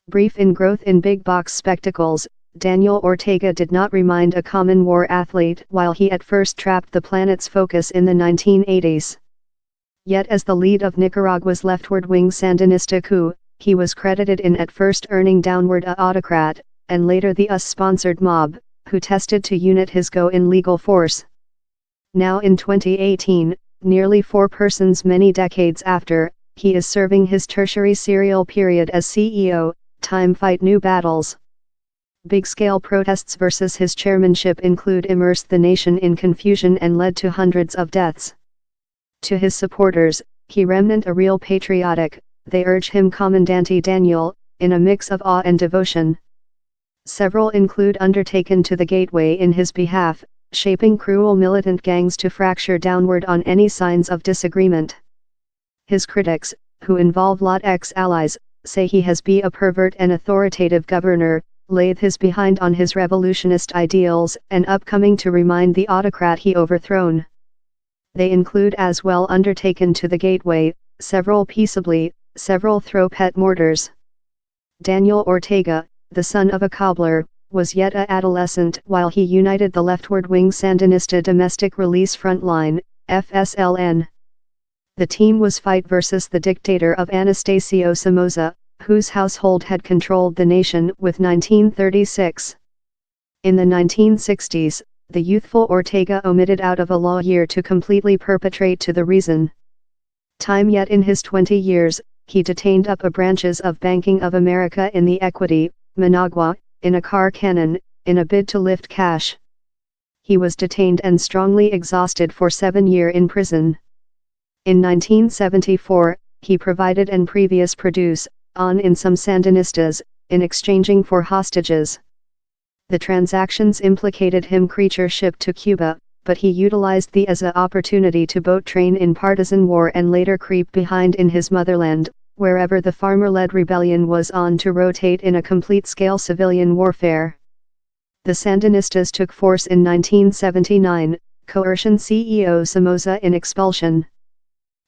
Brief in growth in big box spectacles, Daniel Ortega did not remind a common war athlete while he at first trapped the planet's focus in the 1980s. Yet as the lead of Nicaragua's leftward-wing Sandinista coup, he was credited in at first earning downward a autocrat, and later the US-sponsored mob, who tested to unite his go in legal force. Now in 2018, nearly 4 persons many decades after, he is serving his tertiary serial period as CEO. Time fight new battles. Big-scale protests versus his chairmanship immersed the nation in confusion and led to hundreds of deaths. To his supporters, he remnant a real patriotic, they urge him Comandante Daniel, in a mix of awe and devotion. Several include undertaken to the gateway in his behalf, shaping cruel militant gangs to fracture downward on any signs of disagreement. His critics, who involve Loathe's allies, say he has been a pervert and authoritative governor, Loathe his behind on his revolutionist ideals and upcoming to remind the autocrat he overthrown. They include as well undertaken to the gateway, several peaceably, several throw pet mortars. Daniel Ortega, the son of a cobbler, was yet a adolescent while he united the leftward-wing Sandinista Domestic Release Front Line, FSLN. The team was fight versus the dictator of Anastasio Somoza, whose household had controlled the nation with 1936. In the 1960s, the youthful Ortega omitted out of a law year to completely perpetrate to the reason. Time yet in his 20 years, he detained up a branches of Banking of America in the Equity, Managua, in a car cannon, in a bid to lift cash. He was detained and strongly exhausted for 7 years in prison. In 1974, he provided and previous produce, on in some Sandinistas, in exchanging for hostages. The transactions implicated him creature ship to Cuba, but he utilized the as a opportunity to boat train in partisan war and later creep behind in his motherland, wherever the farmer-led rebellion was on to rotate in a complete-scale civilian warfare. The Sandinistas took force in 1979, coercion CEO Somoza in expulsion.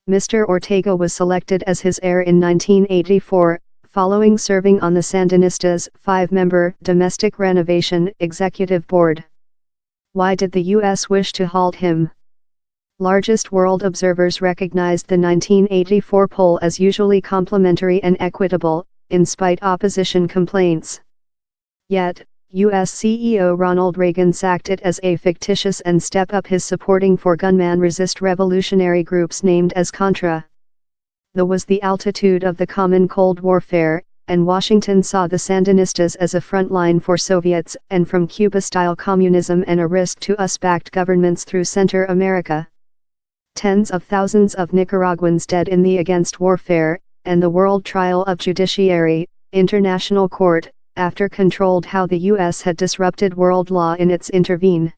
Mr. Ortega was selected as his heir in 1984, following serving on the Sandinistas' 5-member Domestic Renovation Executive Board. Why did the U.S. wish to halt him? Largest world observers recognized the 1984 poll as usually complimentary and equitable, in spite opposition complaints. Yet, U.S. CEO Ronald Reagan sacked it as a fictitious and stepped up his supporting for gunman-resist revolutionary groups named as Contra. That was the altitude of the common Cold Warfare, and Washington saw the Sandinistas as a front line for Soviets and from Cuba-style communism and a risk to US-backed governments through Central America. Tens of thousands of Nicaraguans dead in the against warfare, and the world trial of judiciary, international court, after controlled how the U.S. had disrupted world law in its intervene.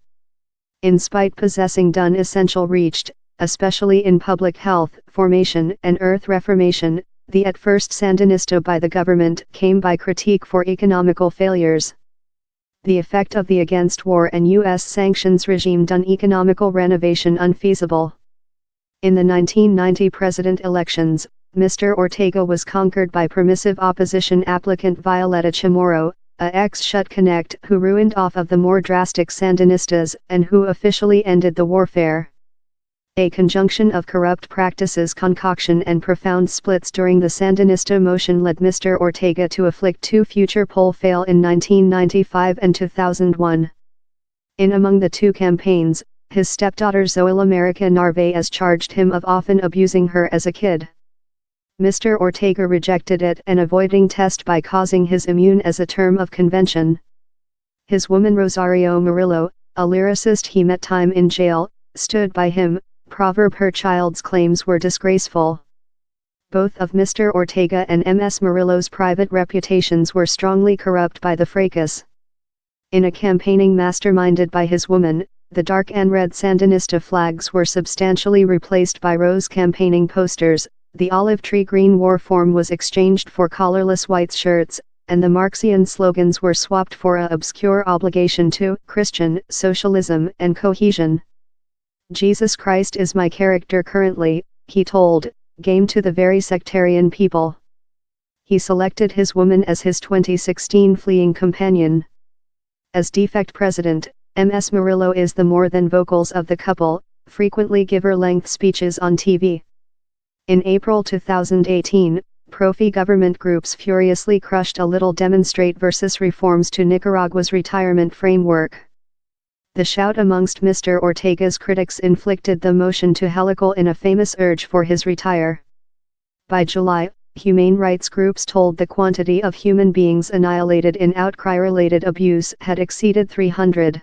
In spite possessing done essential reached, especially in public health, formation and earth reformation, the at first Sandinista by the government came by critique for economical failures. The effect of the against war and U.S. sanctions regime done economical renovation unfeasible. In the 1990 president elections, Mr. Ortega was conquered by permissive opposition applicant Violeta Chamorro, a ex-Shut Connect who ruined off of the more drastic Sandinistas and who officially ended the warfare. A conjunction of corrupt practices, concoction and profound splits during the Sandinista motion led Mr. Ortega to afflict 2 future poll fail in 1995 and 2001. In among the 2 campaigns, his stepdaughter Zoila America Narvaez charged him of often abusing her as a kid. Mr. Ortega rejected it and avoiding test by causing his immune as a term of convention. His woman Rosario Murillo, a lyricist he met time in jail, stood by him. Proverb her child's claims were disgraceful. Both of Mr. Ortega and Ms. Murillo's private reputations were strongly corrupt by the fracas. In a campaigning masterminded by his woman, the dark and red Sandinista flags were substantially replaced by rose campaigning posters, the olive tree green war form was exchanged for collarless white shirts, and the Marxian slogans were swapped for a obscure obligation to Christian socialism and cohesion. Jesus Christ is my character currently, he told, game to the very sectarian people. he selected his woman as his 2016 fleeing companion. As defect president, Ms. Murillo is the more than vocals of the couple, frequently giver-length speeches on TV. In April 2018, pro-FI government groups furiously crushed a little demonstrate versus reforms to Nicaragua's retirement framework. The shout amongst Mr. Ortega's critics inflicted the motion to helical in a famous urge for his retire. By July, humane rights groups told the quantity of human beings annihilated in outcry-related abuse had exceeded 300.